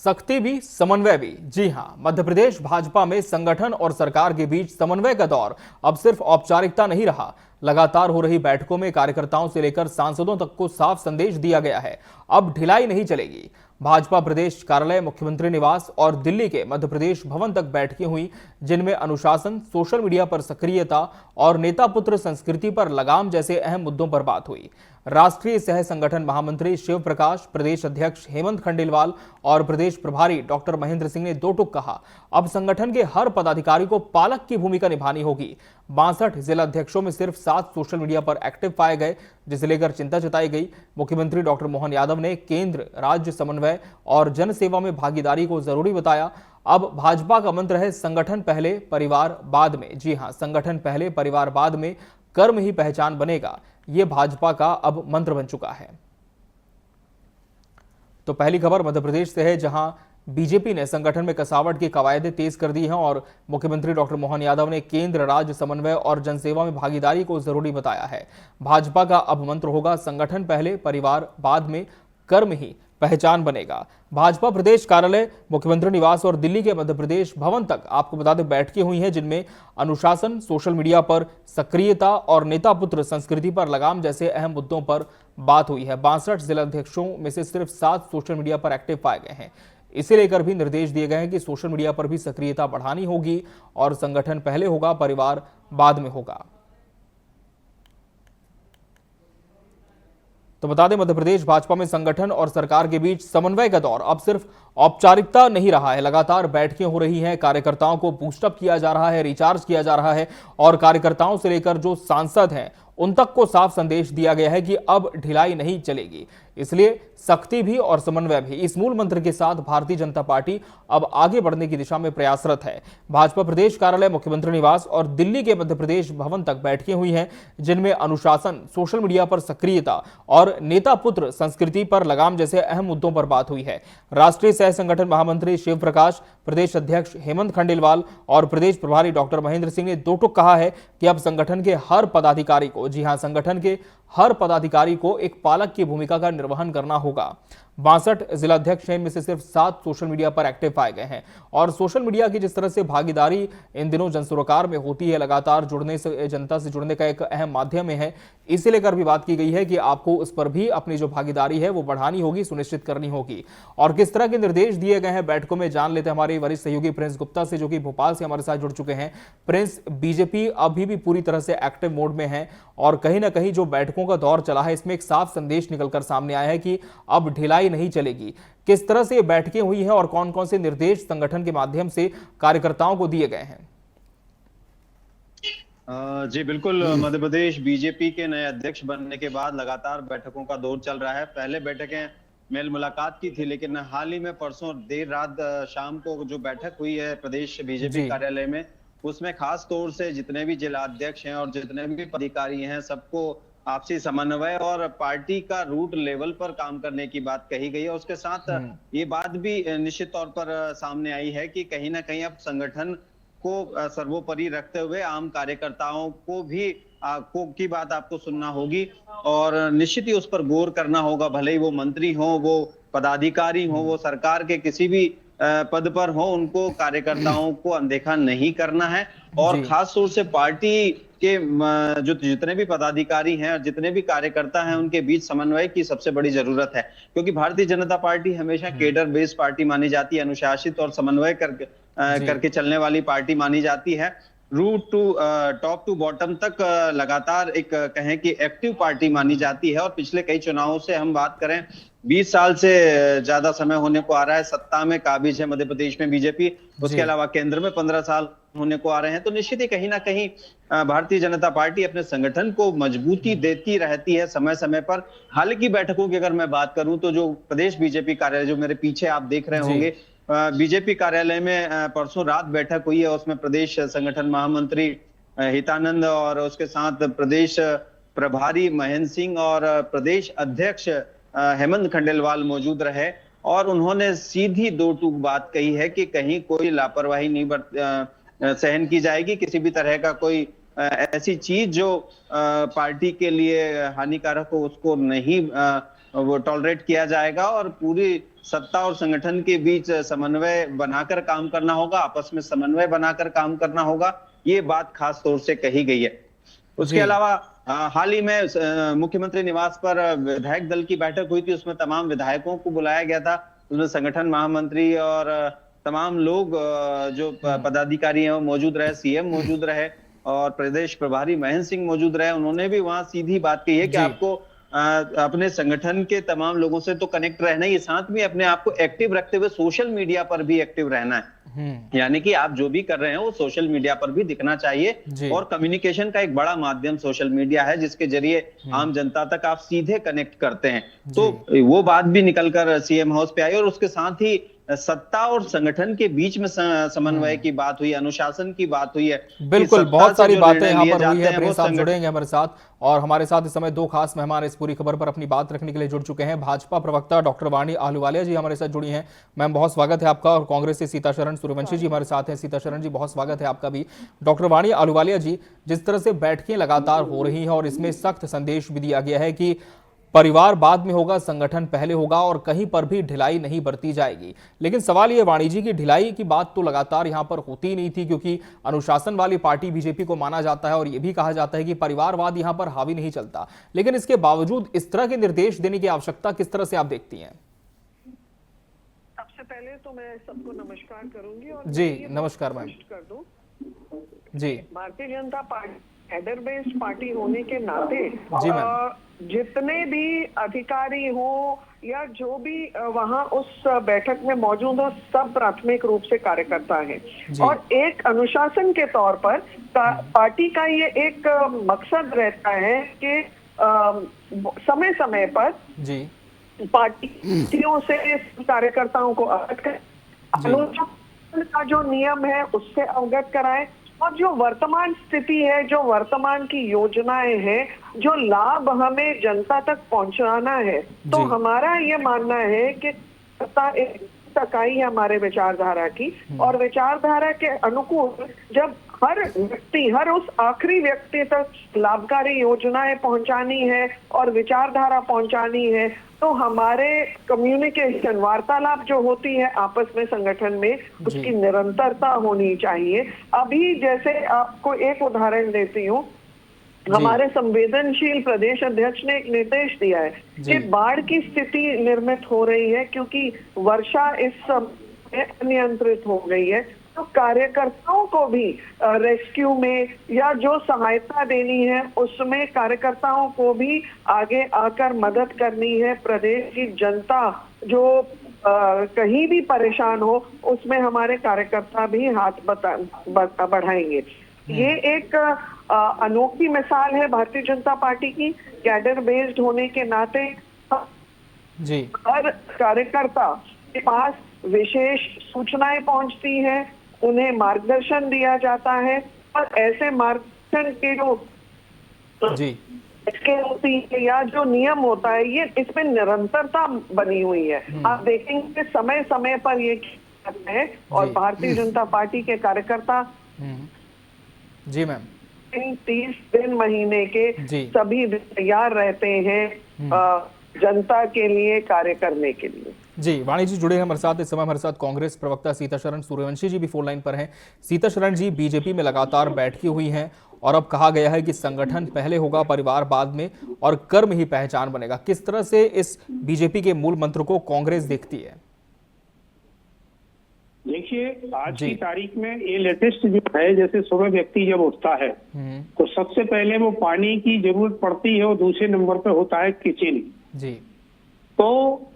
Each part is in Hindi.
सख्ती भी समन्वय भी। जी हां, मध्य प्रदेश भाजपा में संगठन और सरकार के बीच समन्वय का दौर अब सिर्फ औपचारिकता नहीं रहा। लगातार हो रही बैठकों में कार्यकर्ताओं से लेकर सांसदों तक को साफ संदेश दिया गया है, अब ढिलाई नहीं चलेगी। भाजपा प्रदेश कार्यालय, मुख्यमंत्री निवास और दिल्ली के मध्य प्रदेश भवन तक बैठकें हुई, जिनमें अनुशासन, सोशल मीडिया पर सक्रियता और नेता पुत्र संस्कृति पर लगाम जैसे अहम मुद्दों पर बात हुई। राष्ट्रीय सह संगठन महामंत्री शिव प्रकाश, प्रदेश अध्यक्ष हेमंत खंडेलवाल और प्रदेश प्रभारी डॉक्टर महेंद्र सिंह ने दो टूक कहा, अब संगठन के हर पदाधिकारी को पालक की भूमिका निभानी होगी। 62 जिला अध्यक्षों में सिर्फ 7 सोशल मीडिया पर एक्टिव पाए गए, जिसे लेकर चिंता जताई गई। मुख्यमंत्री डॉक्टर मोहन यादव ने केंद्र राज्य समन्वय और जनसेवा में भागीदारी को जरूरी बताया। अब भाजपा का मंत्र है संगठन पहले परिवार बाद में। जी हां, संगठन पहले परिवार बाद में, कर्म ही पहचान बनेगा, यह भाजपा का अब मंत्र बन चुका है। तो पहली खबर मध्य प्रदेश से है, जहां बीजेपी ने संगठन में कसावट की कवायदें तेज कर दी हैं और मुख्यमंत्री डॉक्टर मोहन यादव ने केंद्र राज्य समन्वय और जनसेवा में भागीदारी को जरूरी बताया है। भाजपा का अब मंत्र होगा संगठन पहले परिवार बाद में, कर्म ही पहचान बनेगा। भाजपा प्रदेश कार्यालय, मुख्यमंत्री निवास और दिल्ली के मध्य प्रदेश भवन तक आपको बता दें बैठकें हुई हैं, जिनमें अनुशासन, सोशल मीडिया पर सक्रियता और नेता पुत्र संस्कृति पर लगाम जैसे अहम मुद्दों पर बात हुई है। 62 जिलाध्यक्षों में से सिर्फ 7 सोशल मीडिया पर एक्टिव पाए गए हैं। इसे लेकर भी निर्देश दिए गए हैं कि सोशल मीडिया पर भी सक्रियता बढ़ानी होगी और संगठन पहले होगा, परिवार बाद में होगा। तो बता दें, मध्य प्रदेश भाजपा में संगठन और सरकार के बीच समन्वय का दौर अब सिर्फ औपचारिकता नहीं रहा है। लगातार बैठकें हो रही हैं, कार्यकर्ताओं को बूस्टअप किया जा रहा है, रिचार्ज किया जा रहा है और कार्यकर्ताओं से लेकर जो सांसद हैं उन तक को साफ संदेश दिया गया है कि अब ढिलाई नहीं चलेगी। इसलिए सख्ती भी और समन्वय भी, इस मूल मंत्र के साथ भारतीय जनता पार्टी अब आगे बढ़ने की दिशा में प्रयासरत है। भाजपा प्रदेश कार्यालय, मुख्यमंत्री निवास और दिल्ली के मध्य प्रदेश भवन तक बैठकें हुई हैं, जिनमें अनुशासन, सोशल मीडिया पर सक्रियता और नेता पुत्र संस्कृति पर लगाम जैसे अहम मुद्दों पर बात हुई है। राष्ट्रीय सह संगठन महामंत्री शिव प्रकाश, प्रदेश अध्यक्ष हेमंत खंडेलवाल और प्रदेश प्रभारी डॉक्टर महेंद्र सिंह ने दो टूक कहा है कि अब संगठन के हर पदाधिकारी को, जी हां, संगठन के हर पदाधिकारी को एक पालक की भूमिका का निर्वहन करना होगा। 62 जिलाध्यक्ष हैं, में से सिर्फ 7 सोशल मीडिया पर एक्टिव पाए गए हैं और सोशल मीडिया की जिस तरह से भागीदारी इन दिनों जन सरोकार में होती है, लगातार जुड़ने से, जनता से जुड़ने का एक अहम माध्यम है। इसे लेकर भी बात की गई है कि आपको उस पर भी अपनी जो भागीदारी है वो बढ़ानी होगी, सुनिश्चित करनी होगी। और किस तरह के निर्देश दिए गए हैं बैठकों में, जान लेते हैं हमारे वरिष्ठ सहयोगी प्रिंस गुप्ता से, जो कि भोपाल से हमारे साथ जुड़ चुके हैं। प्रिंस, बीजेपी अभी भी पूरी तरह से एक्टिव मोड में है और कहीं ना कहीं जो बैठकों का दौर चला है, इसमें एक साफ संदेश निकलकर सामने आया है कि अब ढिलाई नहीं चलेगी। किस तरह से ये बैठकें हुई हैं और कौन कौन से निर्देश संगठन के माध्यम से कार्यकर्ताओं को दिए गए हैं? जी बिल्कुल, मध्य प्रदेश बीजेपी के नए अध्यक्ष बनने के बाद लगातार बैठकों का दौर चल रहा है। पहले बैठकें मेल मुलाकात की थी, लेकिन हाल ही में परसों देर रात शाम को जो बैठक हुई है प्रदेश बीजेपी कार्यालय में, उसमें खास तौर से जितने भी जिला अध्यक्ष हैं और जितने भी पदाधिकारी हैं, सबको आपसी समन्वय और पार्टी का रूट लेवल पर काम करने की बात कही गई है। उसके साथ ये बात भी निश्चित तौर पर सामने आई है कि कहीं ना कहीं अब संगठन को सर्वोपरि रखते हुए आम कार्यकर्ताओं को भी की बात आपको सुनना होगी और निश्चित ही उस पर गौर करना होगा। भले ही वो मंत्री हो, वो पदाधिकारी हो, वो सरकार के किसी भी पद पर हो, उनको कार्यकर्ताओं को अनदेखा नहीं करना है। और खास तौर से पार्टी के जो जितने भी पदाधिकारी हैं और जितने भी कार्यकर्ता हैं, उनके बीच समन्वय की सबसे बड़ी जरूरत है, क्योंकि भारतीय जनता पार्टी हमेशा केडर बेस्ड पार्टी मानी जाती है, अनुशासित और समन्वय करके चलने वाली पार्टी मानी जाती है। Root to top to bottom तक लगातार एक कहें कि एक्टिव पार्टी मानी जाती है। और पिछले कई चुनावों से हम बात करें, 20 साल से ज्यादा समय होने को आ रहा है, सत्ता में काबिज है मध्य प्रदेश में बीजेपी, उसके अलावा केंद्र में 15 साल होने को आ रहे हैं। तो निश्चित ही कहीं ना कहीं भारतीय जनता पार्टी अपने संगठन को मजबूती देती रहती है समय समय पर। हाल की बैठकों की अगर मैं बात करूं तो जो प्रदेश बीजेपी कार्यालय, जो मेरे पीछे आप देख रहे होंगे, बीजेपी कार्यालय में परसों रात बैठक हुई है। उसमें प्रदेश संगठन महामंत्री हितानंद और उसके साथ प्रदेश प्रभारी महेंद्र सिंह और प्रदेश अध्यक्ष हेमंत खंडेलवाल मौजूद रहे और उन्होंने सीधी दो टूक बात कही है कि कहीं कोई लापरवाही नहीं सहन की जाएगी, किसी भी तरह का कोई ऐसी चीज जो पार्टी के लिए हानिकारक हो उसको नहीं वो टॉलरेट किया जाएगा और पूरी सत्ता और संगठन के बीच समन्वय बनाकर काम करना होगा, आपस में समन्वय बनाकर काम करना होगा। ये बात खास तौर से कही गई है। उसके अलावा हाल ही में मुख्यमंत्री निवास पर विधायक दल की बैठक हुई थी, उसमें तमाम विधायकों को बुलाया गया था। उसमें संगठन महामंत्री और तमाम लोग जो पदाधिकारी हैं वो मौजूद रहे, सीएम मौजूद रहे और प्रदेश प्रभारी महेंद्र सिंह मौजूद रहे। उन्होंने भी वहां सीधी बात कही है कि आपको अपने संगठन के तमाम लोगों से तो कनेक्ट रहना ही, साथ में अपने आप को एक्टिव रखते हुए सोशल मीडिया पर भी एक्टिव रहना है। यानी कि आप जो भी कर रहे हैं वो सोशल मीडिया पर भी दिखना चाहिए और कम्युनिकेशन का एक बड़ा माध्यम सोशल मीडिया है जिसके जरिए आम जनता तक आप सीधे कनेक्ट करते हैं। तो वो बात भी निकलकर सीएम हाउस पे आई और उसके साथ ही सत्ता और संगठन के बीच में समन्वय की बात हुई, अनुशासन की बात हुई है। बिल्कुल, बहुत सारी बातें यहाँ पर हुई है। प्रिंस साहब जुड़ेंगे हमारे साथ और हमारे साथ इस समय दो खास मेहमान इस पूरी खबर पर अपनी बात रखने के लिए जुड़ चुके हैं। भाजपा प्रवक्ता डॉक्टर वाणी आहलूवालिया जी हमारे साथ जुड़ी हैं। मैम, बहुत स्वागत है आपका। और कांग्रेस से सीताशरण सूर्यवंशी जी हमारे साथ हैं। सीताशरण जी, बहुत स्वागत है आपका भी। डॉक्टर वाणी आहलूवालिया जी, जिस तरह से बैठकें लगातार हो रही हैं और इसमें सख्त संदेश भी दिया गया है कि परिवार बाद में होगा, संगठन पहले होगा और कहीं पर भी ढिलाई नहीं बरती जाएगी, लेकिन सवाल ये वाणी जी की ढिलाई की बात तो लगातार यहां पर होती नहीं थी, क्योंकि अनुशासन वाली पार्टी बीजेपी को माना जाता है और यह भी कहा जाता है कि परिवारवाद यहां पर हावी नहीं चलता। लेकिन इसके बावजूद इस तरह के निर्देश देने की आवश्यकता किस तरह से आप देखती हैं? सबसे पहले तो मैं सबको नमस्कार करूंगी और जी नमस्कार मैम। कर दूं जी, Bharatiya Janata party cadre based party होने के नाते जितने भी अधिकारी हो या जो भी वहां उस बैठक में मौजूद हो, सब प्राथमिक रूप से कार्यकर्ता हैं और एक अनुशासन के तौर पर पार्टी का ये एक मकसद रहता है कि समय समय पर पार्टियों से कार्यकर्ताओं को अवगत करें, अनुशासन का जो नियम है उससे अवगत कराएं और जो वर्तमान स्थिति है, जो वर्तमान की योजनाएं हैं, जो लाभ हमें जनता तक पहुंचाना है, तो हमारा ये मानना है कि इकाई है हमारे विचारधारा की और विचारधारा के अनुकूल जब हर व्यक्ति, हर उस आखिरी व्यक्ति तक लाभकारी योजनाएं पहुंचानी है और विचारधारा पहुंचानी है, तो हमारे कम्युनिकेशन, वार्तालाप जो होती है आपस में संगठन में, उसकी निरंतरता होनी चाहिए। अभी जैसे आपको एक उदाहरण देती हूँ, हमारे संवेदनशील प्रदेश अध्यक्ष ने एक निर्देश दिया है कि बाढ़ की स्थिति निर्मित हो रही है क्योंकि वर्षा इस समय अनियंत्रित हो गई है, तो कार्यकर्ताओं को भी रेस्क्यू में या जो सहायता देनी है उसमें कार्यकर्ताओं को भी आगे आकर मदद करनी है। प्रदेश की जनता जो कहीं भी परेशान हो उसमें हमारे कार्यकर्ता भी हाथ बढ़ाएंगे। ये एक अनोखी मिसाल है भारतीय जनता पार्टी की, कैडर बेस्ड होने के नाते हर कार्यकर्ता के पास विशेष सूचनाएं पहुंचती हैं, उन्हें मार्गदर्शन दिया जाता है और ऐसे मार्गदर्शन के जो इसके होती है या जो नियम होता है, ये इसमें निरंतरता बनी हुई है। आप देखेंगे समय समय पर ये करते हैं और भारतीय जनता पार्टी के कार्यकर्ता जी मैम 30 दिन महीने के सभी तैयार रहते हैं जनता के लिए कार्य करने के लिए। जी, वाणी जी जुड़े हैं हमारे साथ। इस समय हमारे साथ कांग्रेस प्रवक्ता सीताशरण सूर्यवंशी जी भी फोन लाइन पर हैं। सीताशरण जी, बीजेपी में लगातार बैठकें हुई हैं और अब कहा गया है कि संगठन पहले होगा, परिवार बाद में और कर्म ही पहचान बनेगा। किस तरह से इस बीजेपी के मूल मंत्र को कांग्रेस देखती है? देखिए, आज की तारीख में ये लेटेस्ट जो है, जैसे सुबह व्यक्ति जब उठता है तो सबसे पहले वो पानी की जरूरत पड़ती है और दूसरे नंबर पे होता है किचन जी। तो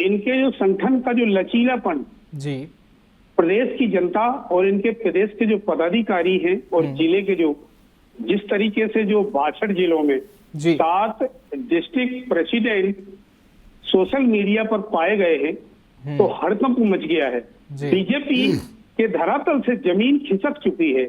इनके जो संगठन का जो लचीलापन जी, प्रदेश की जनता और इनके प्रदेश के जो पदाधिकारी हैं और जिले के जो जिस तरीके से जो 62 जिलों में 7 डिस्ट्रिक्ट प्रेसिडेंट सोशल मीडिया पर पाए गए हैं, तो हड़कंप मच गया है। बीजेपी के धरातल से जमीन खिसक चुकी है।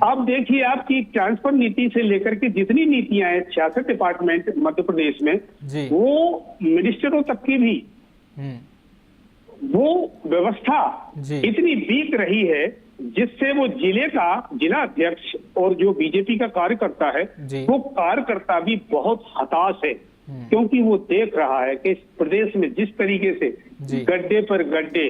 अब देखिए, आपकी ट्रांसफर नीति से लेकर के जितनी नीतियां हैं 66 डिपार्टमेंट मध्य प्रदेश में, वो मिनिस्टरों तक की भी वो व्यवस्था इतनी वीक रही है जिससे वो जिला अध्यक्ष और जो बीजेपी का कार्यकर्ता है वो कार्यकर्ता भी बहुत हताश है। क्योंकि वो देख रहा है कि इस प्रदेश में जिस तरीके से गड्ढे पर गड्ढे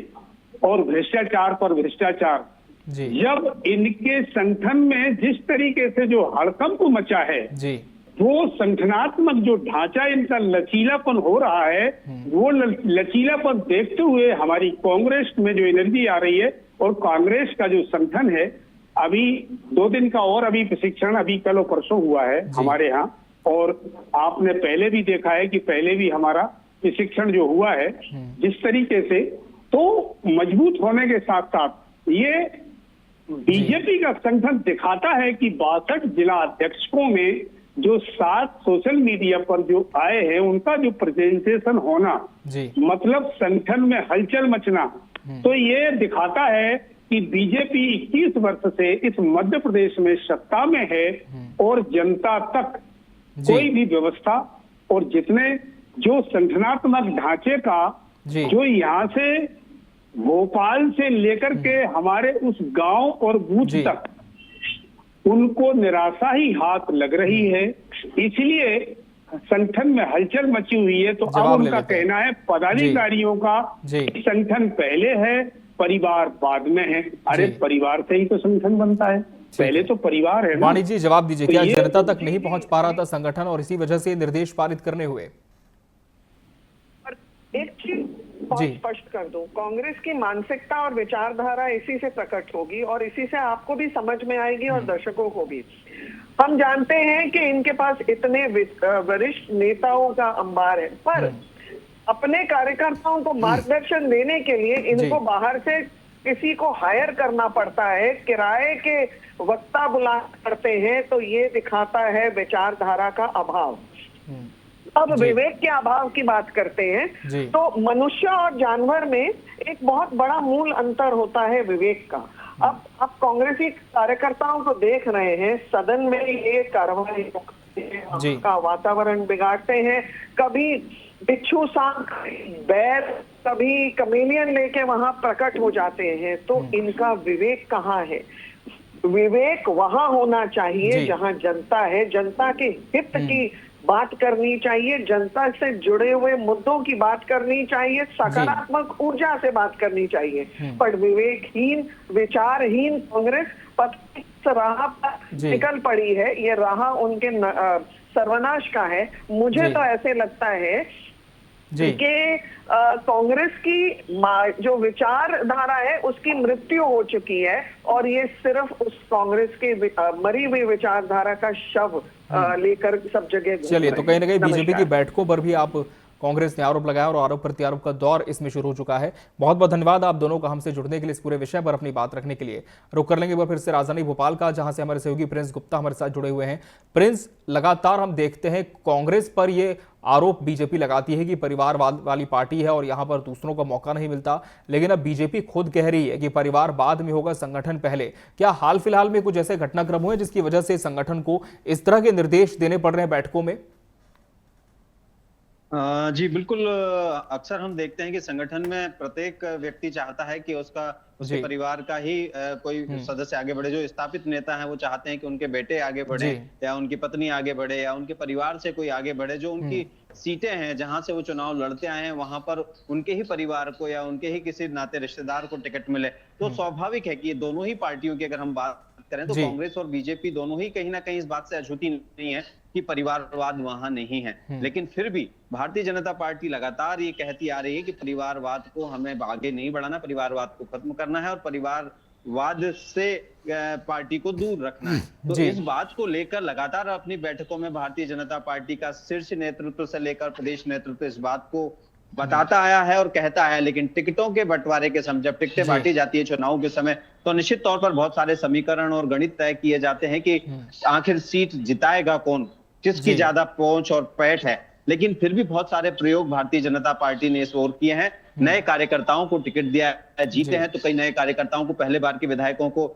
और भ्रष्टाचार पर भ्रष्टाचार, जब इनके संगठन में जिस तरीके से जो हड़कंप मचा है, वो संगठनात्मक जो ढांचा इनका लचीलापन हो रहा है, वो लचीलापन देखते हुए हमारी कांग्रेस में जो एनर्जी आ रही है, और कांग्रेस का जो संगठन है, अभी 2 दिन का और अभी प्रशिक्षण अभी कल और परसों हुआ है हमारे यहाँ, और आपने पहले भी देखा है कि पहले भी हमारा प्रशिक्षण जो हुआ है जिस तरीके से, तो मजबूत होने के साथ साथ ये बीजेपी का संगठन दिखाता है कि 62 जिला अध्यक्षों में जो 7 सोशल मीडिया पर जो आए हैं, उनका जो प्रेजेंटेशन होना, मतलब संगठन में हलचल मचना, तो ये दिखाता है कि बीजेपी 21 वर्ष से इस मध्य प्रदेश में सत्ता में है और जनता तक कोई भी व्यवस्था और जितने जो संगठनात्मक ढांचे का जो यहाँ से भोपाल से लेकर के हमारे उस गांव और बूथ तक, उनको निराशा ही हाथ लग रही है, इसलिए संगठन में हलचल मची हुई है। तो अब उनका कहना है पदाधिकारियों का संगठन पहले है, परिवार बाद में है। अरे परिवार से ही तो संगठन बनता है, पहले तो परिवार है ना। वाणी जी जवाब दीजिए, क्या जनता तक नहीं पहुंच पा रहा था संगठन और इसी वजह से निर्देश पारित करने हुए? एक चीज स्पष्ट कर दूं, कांग्रेस की मानसिकता और विचारधारा इसी से प्रकट होगी और इसी से आपको भी समझ में आएगी और दर्शकों को भी। हम जानते हैं कि इनके पास इतने वरिष्ठ नेताओं का अंबार है, पर अपने कार्यकर्ताओं को मार्गदर्शन देने के लिए इनको बाहर से किसी को हायर करना पड़ता है, किराए के वक्ता बुलाना पड़ते हैं, तो ये दिखाता है विचारधारा का अभाव। अब विवेक के अभाव की बात करते हैं, तो मनुष्य और जानवर में एक बहुत बड़ा मूल अंतर होता है विवेक का। अब आप कांग्रेसी कार्यकर्ताओं को देख रहे हैं, सदन में ये कार्रवाई का वातावरण बिगाड़ते हैं, कभी बिच्छू सांप बैर, कभी कमेलियन लेके वहां प्रकट हो जाते हैं। तो इनका विवेक कहाँ है? विवेक वहां होना चाहिए जहां जनता है, जनता के हित की बात करनी चाहिए, जनता से जुड़े हुए मुद्दों की बात करनी चाहिए, सकारात्मक ऊर्जा से बात करनी चाहिए। पर विवेकहीन, विचारहीन कांग्रेस पथ राह पर निकल पड़ी है। ये राह उनके सर्वनाश का है। मुझे तो ऐसे लगता है कि कांग्रेस की जो विचारधारा है उसकी मृत्यु हो चुकी है और ये सिर्फ उस कांग्रेस के मरी हुई विचारधारा का शव लेकर सब जगह। चलिए, तो कहीं ना कहीं बीजेपी की बैठकों पर भी आप कांग्रेस ने आरोप लगाया और आरोप प्रत्यारोप का दौर इसमें शुरू हो चुका है। बहुत बहुत धन्यवाद आप दोनों का हमसे जुड़ने के लिए, इस पूरे विषय पर अपनी बात रखने के लिए। रुक कर लेंगे एक बार फिर से राजधानी भोपाल का, जहां से हमारे सहयोगी प्रिंस गुप्ता हमारे साथ जुड़े हुए हैं। प्रिंस, लगातार हम देखते हैं कांग्रेस पर ये आरोप बीजेपी लगाती है कि परिवारवाद वाली पार्टी है और यहां पर दूसरों का मौका नहीं मिलता, लेकिन अब बीजेपी खुद कह रही है कि परिवार बाद में होगा, संगठन पहले। क्या हाल फिलहाल में कुछ ऐसे घटनाक्रम हुए जिसकी वजह से संगठन को इस तरह के निर्देश देने पड़ रहे हैं बैठकों में? जी बिल्कुल, अक्सर हम देखते हैं कि संगठन में प्रत्येक व्यक्ति चाहता है कि उसके परिवार का ही कोई सदस्य आगे बढ़े। जो स्थापित नेता हैं वो चाहते हैं कि उनके बेटे आगे बढ़े या उनकी पत्नी आगे बढ़े या उनके परिवार से कोई आगे बढ़े। जो उनकी सीटें हैं जहां से वो चुनाव लड़ते आए हैं वहां पर उनके ही परिवार को या उनके ही किसी नाते रिश्तेदार को टिकट मिले। तो स्वाभाविक है कि ये दोनों ही पार्टियों की अगर हम बात करें तो कांग्रेस और बीजेपी दोनों ही कहीं ना कहीं इस बात से अछूती नहीं है कि परिवारवाद वहां नहीं है। लेकिन फिर भी भारतीय जनता पार्टी लगातार ये कहती आ रही है कि परिवारवाद को हमें आगे नहीं बढ़ाना, परिवारवाद को खत्म करना है और परिवारवाद से पार्टी को दूर रखना है। तो इस बात को लेकर लगातार अपनी बैठकों में भारतीय जनता पार्टी का शीर्ष नेतृत्व से लेकर प्रदेश नेतृत्व इस बात को बताता आया है और कहता है। लेकिन टिकटों के बंटवारे के समय जब टिकटें बांटी जाती है चुनाव के समय, तो निश्चित तौर पर बहुत सारे समीकरण और गणित तय किए जाते हैं कि आखिर सीट जिताएगा कौन, किसकी ज्यादा पहुंच और पैठ है। लेकिन फिर भी बहुत सारे प्रयोग भारतीय जनता पार्टी ने इस ओर किए हैं। नए कार्यकर्ताओं को टिकट दिया है, जीते हैं तो कई नए कार्यकर्ताओं को, पहले बार के विधायकों को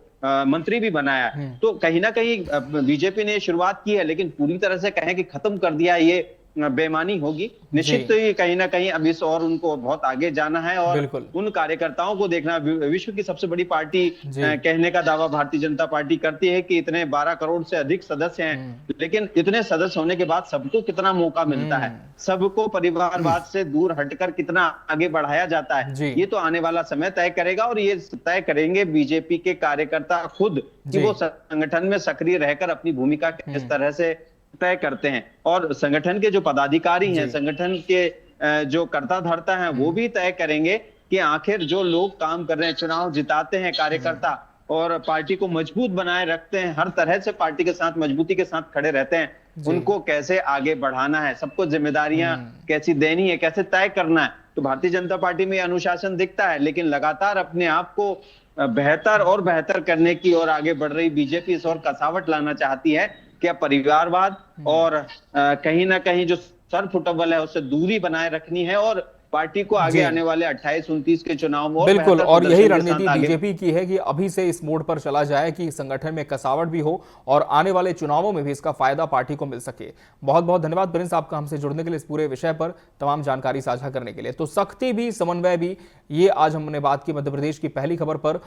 मंत्री भी बनाया है। तो कहीं ना कहीं बीजेपी ने शुरुआत की है, लेकिन पूरी तरह से कहें कि खत्म कर दिया ये बेईमानी होगी। निश्चित तो ये कहीं ना कहीं अब इस और उनको बहुत आगे जाना है और उन कार्यकर्ताओं को देखना। विश्व की सबसे बड़ी पार्टी कहने का दावा भारतीय जनता पार्टी करती है कि इतने 12 करोड़ से अधिक सदस्य हैं, लेकिन इतने सदस्य होने के बाद सबको कितना मौका मिलता है, सबको परिवारवाद से दूर हटकर कितना आगे बढ़ाया जाता है, ये तो आने वाला समय तय करेगा। और ये तय करेंगे बीजेपी के कार्यकर्ता खुद कि वो संगठन में सक्रिय रहकर अपनी भूमिका किस तरह से तय करते हैं। और संगठन के जो पदाधिकारी हैं, संगठन के जो कर्ता धर्ता हैं, वो भी तय करेंगे कि आखिर जो लोग काम कर रहे हैं, चुनाव जिताते हैं कार्यकर्ता और पार्टी को मजबूत बनाए रखते हैं, हर तरह से पार्टी के साथ मजबूती के साथ खड़े रहते हैं, उनको कैसे आगे बढ़ाना है, सबको जिम्मेदारियां कैसी देनी है, कैसे तय करना है। तो भारतीय जनता पार्टी में अनुशासन दिखता है, लेकिन लगातार अपने आप को बेहतर और बेहतर करने की ओर आगे बढ़ रही बीजेपी इस ओर कसावट लाना चाहती है। क्या परिवारवाद और कहीं ना कहीं जो सर फुटबॉल है उससे दूरी बनाए रखनी है और पार्टी को आगे आने वाले 28-29 के चुनाव में बिल्कुल, और यही रणनीति बीजेपी की है कि अभी से इस मोड पर चला जाए कि संगठन में कसावट भी हो और आने वाले चुनावों में भी इसका फायदा पार्टी को मिल सके। बहुत बहुत धन्यवाद प्रिंस आपका हमसे जुड़ने के लिए, इस पूरे विषय पर तमाम जानकारी साझा करने के लिए। तो सख्ती भी समन्वय भी, ये आज हमने बात की मध्य प्रदेश की पहली खबर पर।